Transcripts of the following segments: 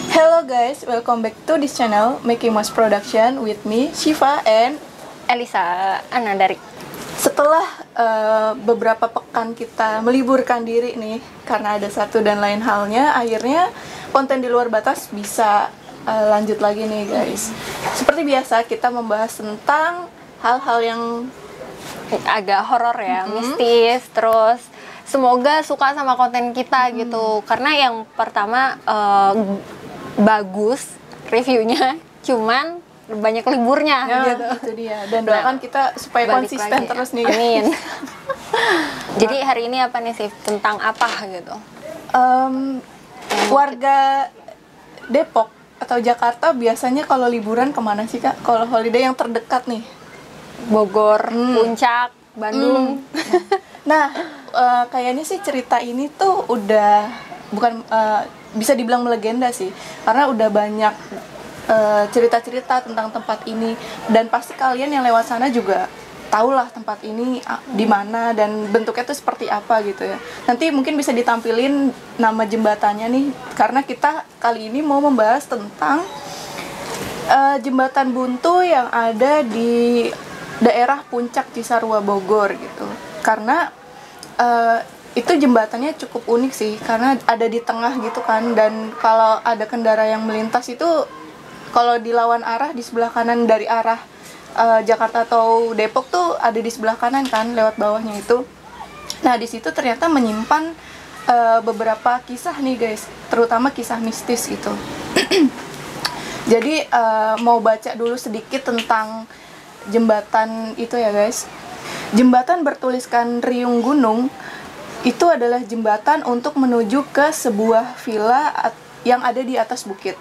Hello guys, welcome back to this channel Making Mas Production with me, Shiva and Elisa Anandari. setelah beberapa pekan kita meliburkan diri nih karena ada satu dan lain halnya, akhirnya konten di luar batas bisa lanjut lagi nih guys. Seperti biasa kita membahas tentang hal-hal yang Agak horor ya, mistis. Terus semoga suka sama konten kita gitu. Karena yang pertama bagus reviewnya, cuman banyak liburnya gitu. itu dia. Dan doakan kita supaya Balik konsisten lagi. terus nih. Amin. Jadi hari ini apa nih sih, tentang apa gitu? Warga Depok atau Jakarta biasanya kalau liburan kemana sih kak? Kalau holiday yang terdekat nih? Bogor, Puncak, Bandung. Nah, kayaknya sih cerita ini tuh udah bukan bisa dibilang melegenda sih, karena udah banyak cerita-cerita tentang tempat ini, dan pasti kalian yang lewat sana juga tahulah tempat ini di mana dan bentuknya tuh seperti apa gitu ya. Nanti mungkin bisa ditampilin nama jembatannya nih, karena kita kali ini mau membahas tentang jembatan buntu yang ada di daerah Puncak Cisarua Bogor gitu. Karena itu jembatannya cukup unik sih, karena ada di tengah gitu kan, dan kalau ada kendaraan yang melintas itu kalau dilawan arah di sebelah kanan dari arah Jakarta atau Depok tuh ada di sebelah kanan kan, lewat bawahnya itu. Nah, di situ ternyata menyimpan beberapa kisah nih guys, terutama kisah mistis gitu. Jadi mau baca dulu sedikit tentang jembatan itu ya guys. Jembatan bertuliskan Riung Gunung itu adalah jembatan untuk menuju ke sebuah villa yang ada di atas bukit.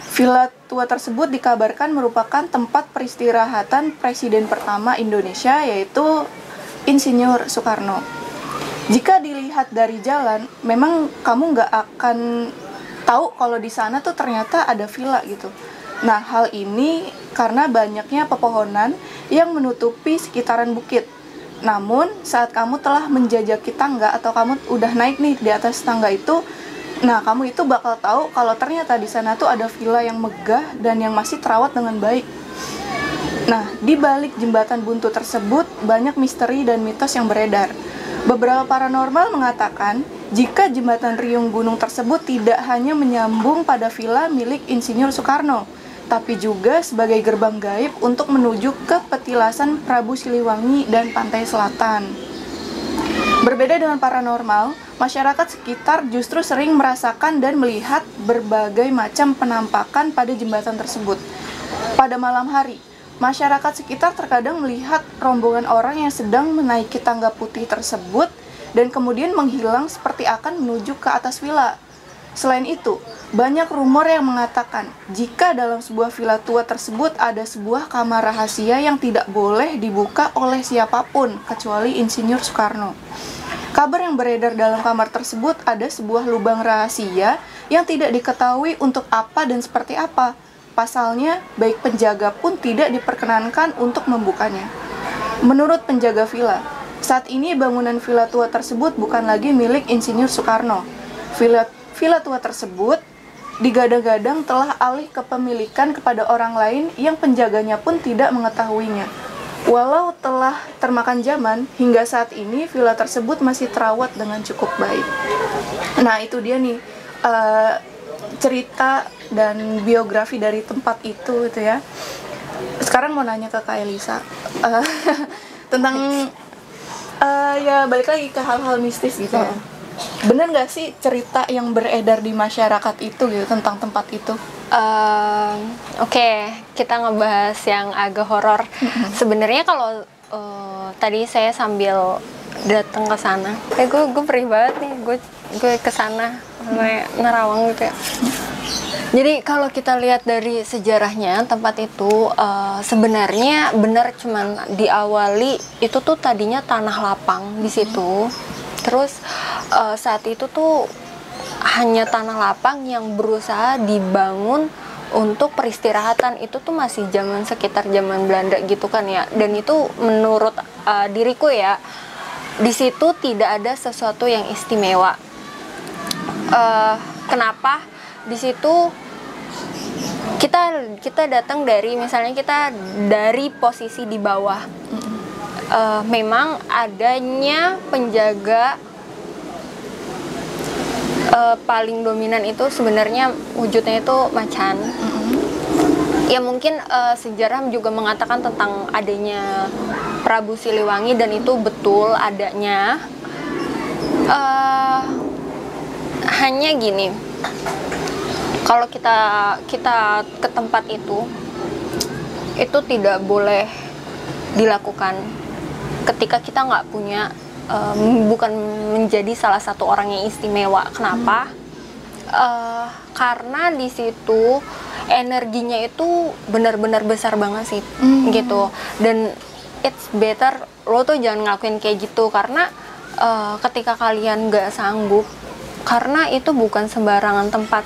Villa tua tersebut dikabarkan merupakan tempat peristirahatan Presiden pertama Indonesia, yaitu Insinyur Soekarno. Jika dilihat dari jalan, memang kamu nggak akan tahu kalau di sana tuh ternyata ada villa gitu. Nah, hal ini karena banyaknya pepohonan yang menutupi sekitaran bukit. Namun, saat kamu telah menjajaki tangga atau kamu udah naik nih di atas tangga itu, nah, kamu itu bakal tahu kalau ternyata di sana tuh ada villa yang megah dan yang masih terawat dengan baik. Nah, di balik jembatan buntu tersebut banyak misteri dan mitos yang beredar. Beberapa paranormal mengatakan jika jembatan Riung Gunung tersebut tidak hanya menyambung pada villa milik Insinyur Soekarno, tapi juga sebagai gerbang gaib untuk menuju ke petilasan Prabu Siliwangi dan pantai selatan. Berbeda dengan paranormal, masyarakat sekitar justru sering merasakan dan melihat berbagai macam penampakan pada jembatan tersebut. Pada malam hari, masyarakat sekitar terkadang melihat rombongan orang yang sedang menaiki tangga putih tersebut dan kemudian menghilang seperti akan menuju ke atas villa. Selain itu, banyak rumor yang mengatakan jika dalam sebuah villa tua tersebut ada sebuah kamar rahasia yang tidak boleh dibuka oleh siapapun kecuali Insinyur Soekarno. Kabar yang beredar dalam kamar tersebut ada sebuah lubang rahasia yang tidak diketahui untuk apa dan seperti apa. Pasalnya, baik penjaga pun tidak diperkenankan untuk membukanya. Menurut penjaga villa, saat ini bangunan villa tua tersebut bukan lagi milik Insinyur Soekarno. Villa tua tersebut digadang-gadang telah alih kepemilikan kepada orang lain yang penjaganya pun tidak mengetahuinya. Walau telah termakan zaman, hingga saat ini villa tersebut masih terawat dengan cukup baik. Nah, itu dia nih cerita dan biografi dari tempat itu gitu ya. Sekarang mau nanya ke Kak Elisa tentang ya balik lagi ke hal-hal mistis gitu ya. Bener nggak sih cerita yang beredar di masyarakat itu gitu tentang tempat itu? Oke, kita ngebahas yang agak horor. Sebenarnya kalau tadi saya sambil datang ke sana, gue perih banget nih, gue ke sana sampai nerawang gitu ya. Jadi kalau kita lihat dari sejarahnya tempat itu sebenarnya benar, cuman diawali itu tuh tadinya tanah lapang di situ. Terus saat itu tuh hanya tanah lapang yang berusaha dibangun untuk peristirahatan. Itu tuh masih sekitar zaman Belanda gitu kan ya. Dan itu menurut diriku ya, di situ tidak ada sesuatu yang istimewa. Kenapa? Di situ kita datang dari, misalnya kita dari posisi di bawah. Memang adanya penjaga paling dominan itu sebenarnya wujudnya itu macan. Ya mungkin sejarah juga mengatakan tentang adanya Prabu Siliwangi dan itu betul adanya. Hanya gini, kalau kita ke tempat itu tidak boleh dilakukan ketika kita nggak punya, bukan menjadi salah satu orang yang istimewa. Kenapa? Karena di situ energinya itu benar-benar besar banget sih, gitu. Dan it's better lo tuh jangan ngelakuin kayak gitu, karena ketika kalian nggak sanggup, karena itu bukan sembarangan tempat.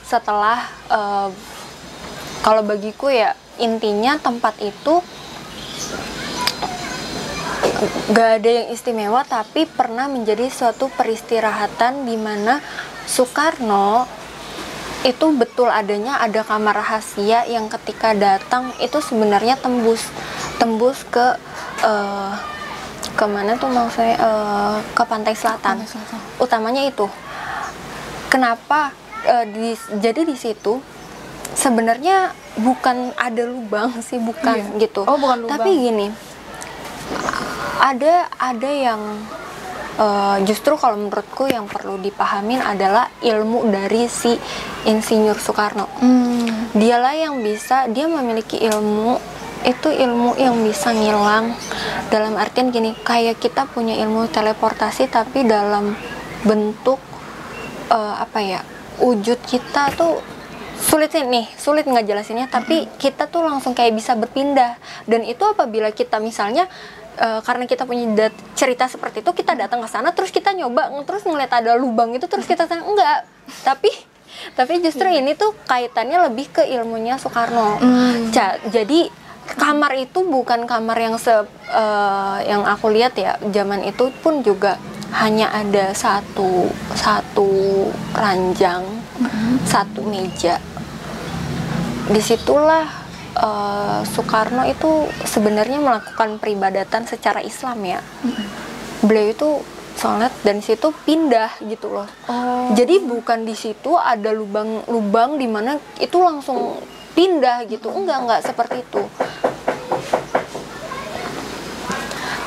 Setelah kalau bagiku ya, intinya tempat itu gak ada yang istimewa, tapi pernah menjadi suatu peristirahatan di mana Soekarno itu betul adanya ada kamar rahasia yang ketika datang itu sebenarnya tembus ke mana tuh maksudnya, ke pantai selatan. Utamanya itu kenapa jadi di situ sebenarnya bukan ada lubang sih, bukan gitu. Bukan lubang. Tapi gini, ada yang justru kalau menurutku yang perlu dipahamin adalah ilmu dari si Insinyur Soekarno. Dialah yang bisa, dia memiliki ilmu, itu ilmu yang bisa ngilang. Dalam artian gini, kayak kita punya ilmu teleportasi tapi dalam bentuk wujud kita tuh sulit nggak jelasinnya, tapi kita tuh langsung kayak bisa berpindah. Dan itu apabila kita misalnya karena kita punya cerita seperti itu, kita datang ke sana terus kita nyoba terus ngeliat ada lubang itu terus kita sana enggak, tapi justru ini tuh kaitannya lebih ke ilmunya Soekarno. Jadi kamar itu bukan kamar yang yang aku lihat ya, zaman itu pun juga hanya ada satu ranjang, satu meja. Disitulah Soekarno itu sebenarnya melakukan peribadatan secara Islam ya. Beliau itu sholat dan situ pindah gitu loh. Jadi bukan di situ ada lubang di mana itu langsung pindah gitu, enggak seperti itu.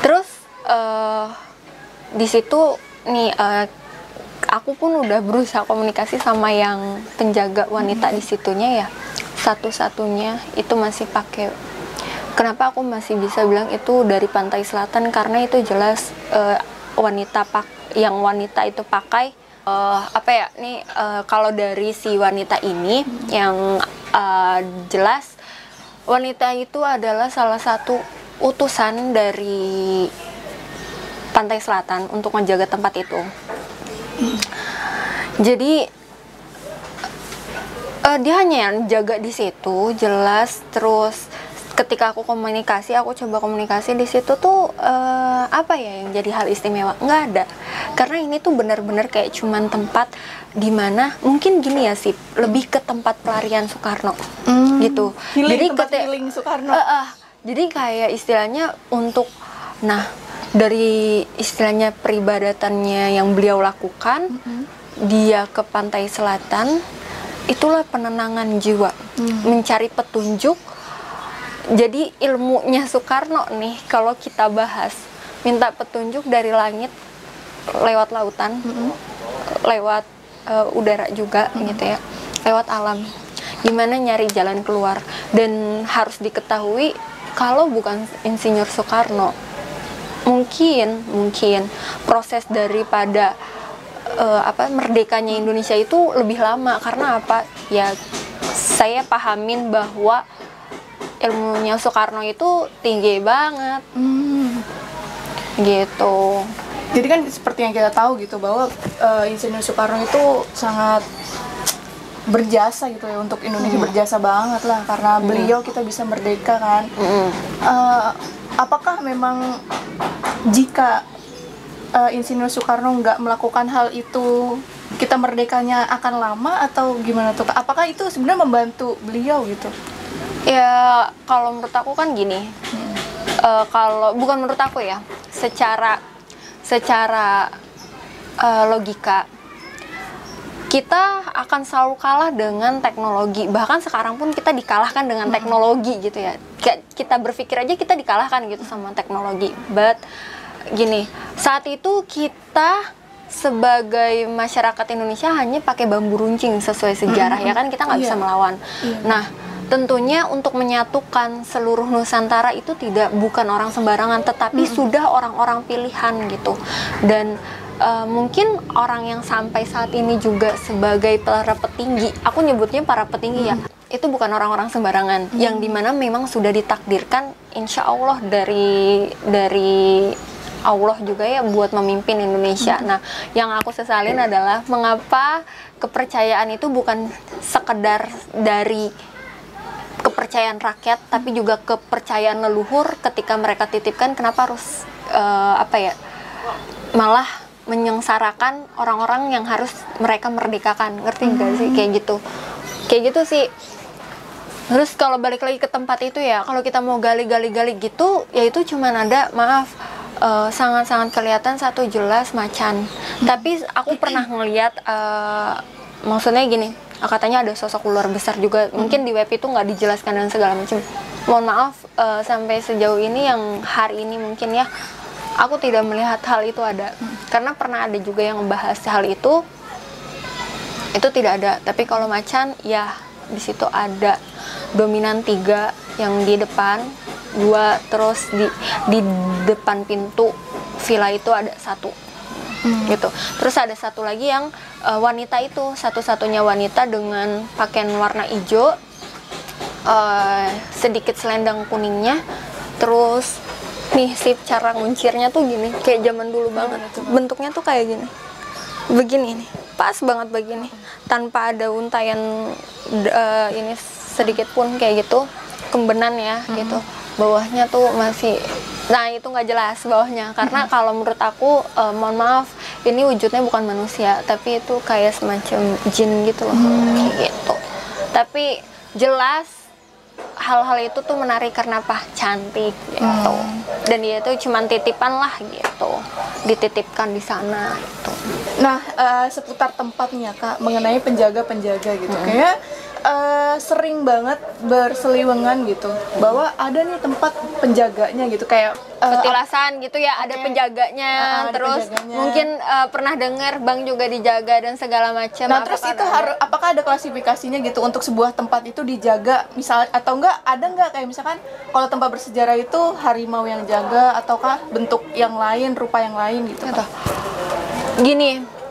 Terus di situ nih aku pun udah berusaha komunikasi sama yang penjaga wanita di situnya ya. Satu-satunya itu masih pakai. Kenapa aku masih bisa bilang itu dari pantai selatan? Karena itu jelas wanita itu pakai kalau dari si wanita ini yang jelas wanita itu adalah salah satu utusan dari pantai selatan untuk menjaga tempat itu. Jadi dia hanya yang jaga di situ, jelas. Terus ketika aku coba komunikasi di situ tuh apa ya yang jadi hal istimewa? Nggak ada, karena ini tuh benar-benar kayak cuman tempat dimana mungkin gini ya sih, lebih ke tempat pelarian Soekarno gitu. Jadi healing Soekarno. Jadi kayak istilahnya untuk, dari istilahnya peribadatannya yang beliau lakukan, dia ke pantai selatan. Itulah penenangan jiwa, mencari petunjuk. Jadi ilmunya Soekarno nih, kalau kita bahas, minta petunjuk dari langit, lewat lautan, lewat udara juga gitu ya, lewat alam. Gimana nyari jalan keluar. Dan harus diketahui, kalau bukan Insinyur Soekarno, mungkin proses daripada merdekanya Indonesia itu lebih lama. Karena apa? Ya saya pahamin bahwa ilmunya Soekarno itu tinggi banget. Gitu. Jadi kan seperti yang kita tahu gitu, bahwa Insinyur Soekarno itu sangat berjasa gitu ya untuk Indonesia, berjasa banget lah, karena beliau kita bisa merdeka kan. Apakah memang jika Insinyur Soekarno nggak melakukan hal itu, kita merdekanya akan lama atau gimana tuh Kak? Apakah itu sebenarnya membantu beliau gitu? Ya kalau menurut aku kan gini, kalau bukan menurut aku ya, secara logika kita akan selalu kalah dengan teknologi. Bahkan sekarang pun kita dikalahkan dengan teknologi gitu ya. Kita berpikir aja kita dikalahkan gitu sama teknologi. But gini, saat itu kita sebagai masyarakat Indonesia hanya pakai bambu runcing sesuai sejarah ya kan, kita nggak bisa melawan. Nah, tentunya untuk menyatukan seluruh Nusantara itu bukan orang sembarangan, tetapi sudah orang-orang pilihan gitu. Dan mungkin orang yang sampai saat ini juga sebagai para petinggi, aku nyebutnya para petinggi ya, itu bukan orang-orang sembarangan, yang dimana memang sudah ditakdirkan insya Allah dari Allah juga ya buat memimpin Indonesia. Nah, yang aku sesalin adalah mengapa kepercayaan itu bukan sekedar dari kepercayaan rakyat, tapi juga kepercayaan leluhur ketika mereka titipkan, kenapa harus malah menyengsarakan orang-orang yang harus mereka merdekakan, ngerti nggak sih? Kayak gitu sih. Terus kalau balik lagi ke tempat itu ya, kalau kita mau gali gitu, ya itu cuman ada, maaf, sangat-sangat kelihatan satu jelas macan. Tapi aku pernah ngeliat, maksudnya gini, katanya ada sosok ular besar juga. Mungkin di web itu nggak dijelaskan dan segala macam. Mohon maaf, sampai sejauh ini yang hari ini mungkin ya, aku tidak melihat hal itu ada. Karena pernah ada juga yang membahas hal itu tidak ada. Tapi kalau macan, ya di situ ada dominan 3 yang di depan, 2 terus di depan pintu villa itu ada 1 gitu. Terus ada 1 lagi yang wanita itu, satu-satunya wanita dengan pakaian warna hijau, sedikit selendang kuningnya. Terus nih sip, cara nguncirnya tuh gini, kayak zaman dulu banget. Bentuknya tuh kayak gini, begini nih, pas banget begini, tanpa ada untayan ini sedikit pun kayak gitu, kembenan ya gitu. Bawahnya tuh masih, nah itu nggak jelas bawahnya, karena kalau menurut aku, mohon maaf, ini wujudnya bukan manusia, tapi itu kayak semacam jin gitu loh, kayak gitu. Tapi jelas hal-hal itu tuh menarik karena apa? Cantik gitu. Dan dia tuh cuman titipan lah gitu, dititipkan di sana gitu. Nah, seputar tempatnya Kak, mengenai penjaga-penjaga gitu, kayak sering banget berseliweran gitu, bahwa ada nih tempat penjaganya gitu, kayak petilasan gitu ya, ada penjaganya, ada terus penjaganya. mungkin pernah dengar bank juga dijaga dan segala macam. Nah, terus itu apakah ada klasifikasinya gitu untuk sebuah tempat itu dijaga, misal atau enggak, ada enggak kayak misalkan kalau tempat bersejarah itu harimau yang jaga, ataukah bentuk yang lain, rupa yang lain gitu? Gini,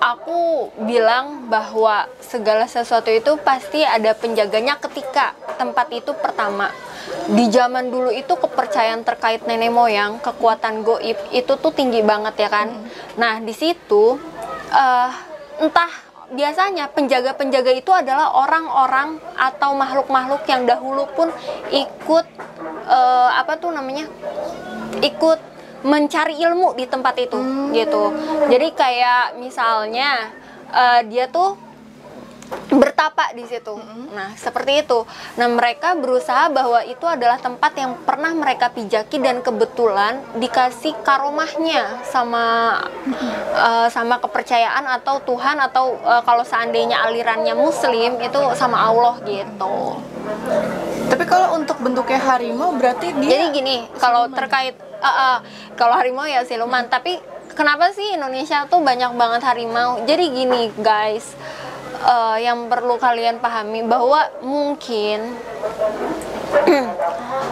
aku bilang bahwa segala sesuatu itu pasti ada penjaganya ketika tempat itu pertama. Di zaman dulu itu kepercayaan terkait nenek moyang, kekuatan goib itu tuh tinggi banget ya kan. Nah, di situ entah biasanya penjaga-penjaga itu adalah orang-orang atau makhluk-makhluk yang dahulu pun ikut ikut mencari ilmu di tempat itu gitu. Jadi kayak misalnya dia tuh bertapa di situ. Nah, seperti itu. Nah, mereka berusaha bahwa itu adalah tempat yang pernah mereka pijaki dan kebetulan dikasih karomahnya sama kepercayaan atau Tuhan, atau kalau seandainya alirannya Muslim itu sama Allah gitu. Tapi kalau untuk bentuknya harimau berarti dia. Jadi gini, kalau terkait kalau harimau ya siluman, tapi kenapa sih Indonesia tuh banyak banget harimau? Jadi gini guys, yang perlu kalian pahami bahwa mungkin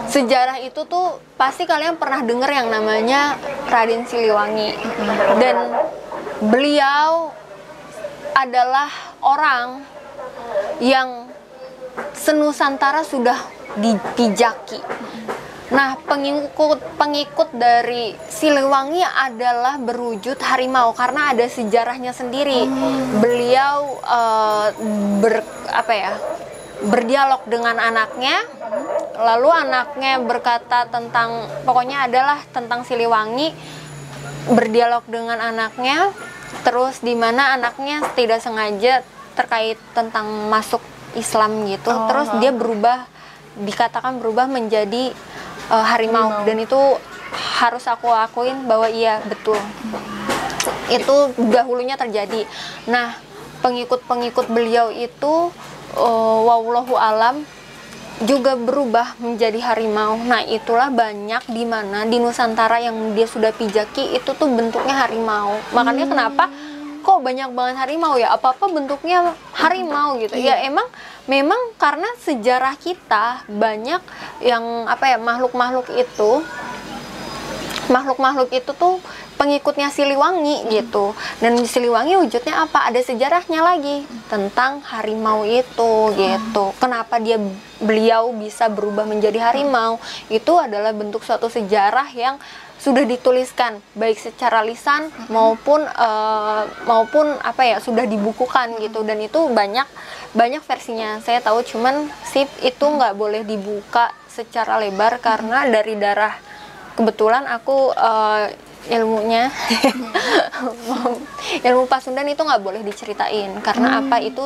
sejarah itu tuh pasti kalian pernah dengar yang namanya Raden Siliwangi, dan beliau adalah orang yang senusantara sudah dipijaki. Nah, pengikut dari Siliwangi adalah berwujud harimau karena ada sejarahnya sendiri. Beliau berdialog dengan anaknya, lalu anaknya berkata tentang, pokoknya adalah tentang Siliwangi. berdialog dengan anaknya, terus di mana anaknya tidak sengaja terkait tentang masuk Islam gitu, terus dia dikatakan berubah menjadi harimau, dan itu harus aku akuin bahwa iya betul, itu dahulunya terjadi. Nah, pengikut-pengikut beliau itu wallahu alam juga berubah menjadi harimau. Nah, itulah banyak di mana di Nusantara yang dia sudah pijaki itu tuh bentuknya harimau. Makanya kenapa kok banyak banget harimau ya? Apa-apa bentuknya harimau gitu. Ya memang karena sejarah kita banyak yang makhluk-makhluk itu tuh pengikutnya Siliwangi gitu. Dan Siliwangi wujudnya apa? Ada sejarahnya lagi tentang harimau itu gitu. Kenapa beliau bisa berubah menjadi harimau? Itu adalah bentuk suatu sejarah yang sudah dituliskan baik secara lisan maupun sudah dibukukan gitu. Dan itu banyak versinya. Saya tahu, cuman itu nggak boleh dibuka secara lebar karena dari darah. Kebetulan aku ilmunya ilmu Pasundan itu nggak boleh diceritain karena itu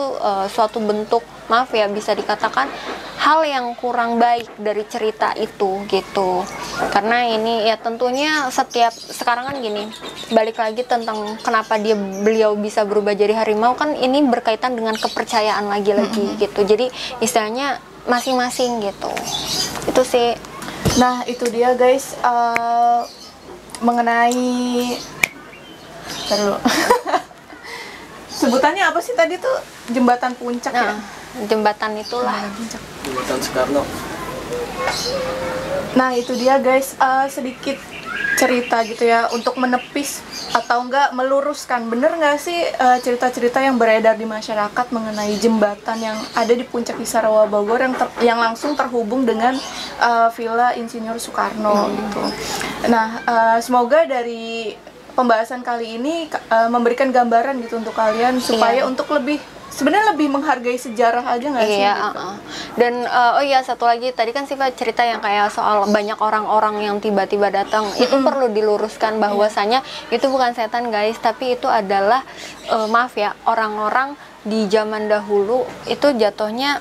suatu bentuk, maaf ya, bisa dikatakan hal yang kurang baik dari cerita itu gitu. Karena ini ya tentunya sekarang kan gini, balik lagi tentang kenapa beliau bisa berubah jadi harimau, kan ini berkaitan dengan kepercayaan lagi gitu. Jadi istilahnya masing-masing gitu. Itu sih. Nah, itu dia guys, mengenai sebutannya apa sih tadi tuh, jembatan puncak ya? Jembatan itulah. Jembatan Soekarno. Nah, itu dia guys, sedikit cerita gitu ya untuk menepis atau enggak meluruskan, bener nggak sih cerita-cerita yang beredar di masyarakat mengenai jembatan yang ada di puncak Cisarua Bogor yang langsung terhubung dengan Villa Insinyur Soekarno gitu. Nah, semoga dari pembahasan kali ini memberikan gambaran gitu untuk kalian supaya untuk sebenarnya lebih menghargai sejarah aja nggak sih? Iya, gitu. Dan satu lagi tadi kan Siva cerita yang kayak soal banyak orang-orang yang tiba-tiba datang, itu perlu diluruskan bahwasanya itu bukan setan guys, tapi itu adalah maaf ya, orang-orang di zaman dahulu itu jatuhnya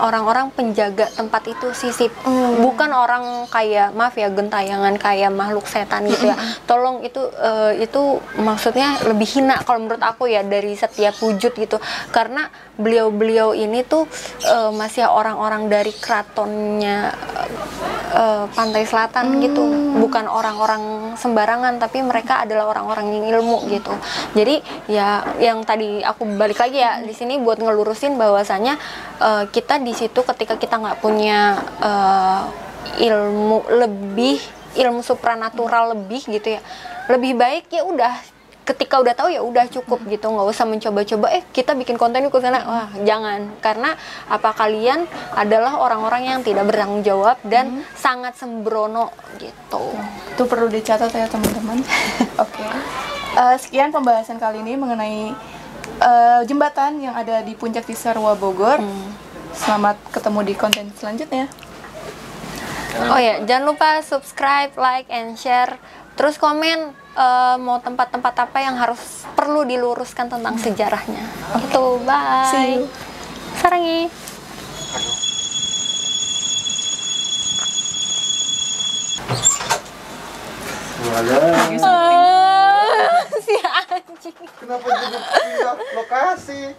orang-orang penjaga tempat itu, sisip, bukan orang kayak, maaf ya, gentayangan kayak makhluk setan gitu ya. Tolong itu maksudnya lebih hina kalau menurut aku ya dari setiap wujud gitu, karena beliau-beliau ini tuh masih orang-orang dari keratonnya pantai selatan gitu, bukan orang-orang sembarangan, tapi mereka adalah orang-orang yang ilmu gitu. Jadi ya yang tadi aku balik lagi ya di sini buat ngelurusin bahwasanya kita di situ ketika kita nggak punya ilmu supranatural lebih gitu ya, lebih baik ya udah, ketika udah tahu ya udah cukup gitu, nggak usah mencoba-coba kita bikin konten ke sana. Wah, jangan, karena kalian adalah orang-orang yang tidak bertanggung jawab dan sangat sembrono gitu. Itu perlu dicatat ya teman-teman. Oke. Sekian pembahasan kali ini mengenai jembatan yang ada di puncak Cisarua Bogor. Selamat ketemu di konten selanjutnya. Oh ya, jangan lupa subscribe, like, and share. Terus komen mau tempat-tempat apa yang perlu diluruskan tentang sejarahnya. Itu, bye. See you. Sarangi. Ada. Si anjing. Kenapa jadi pindah lokasi?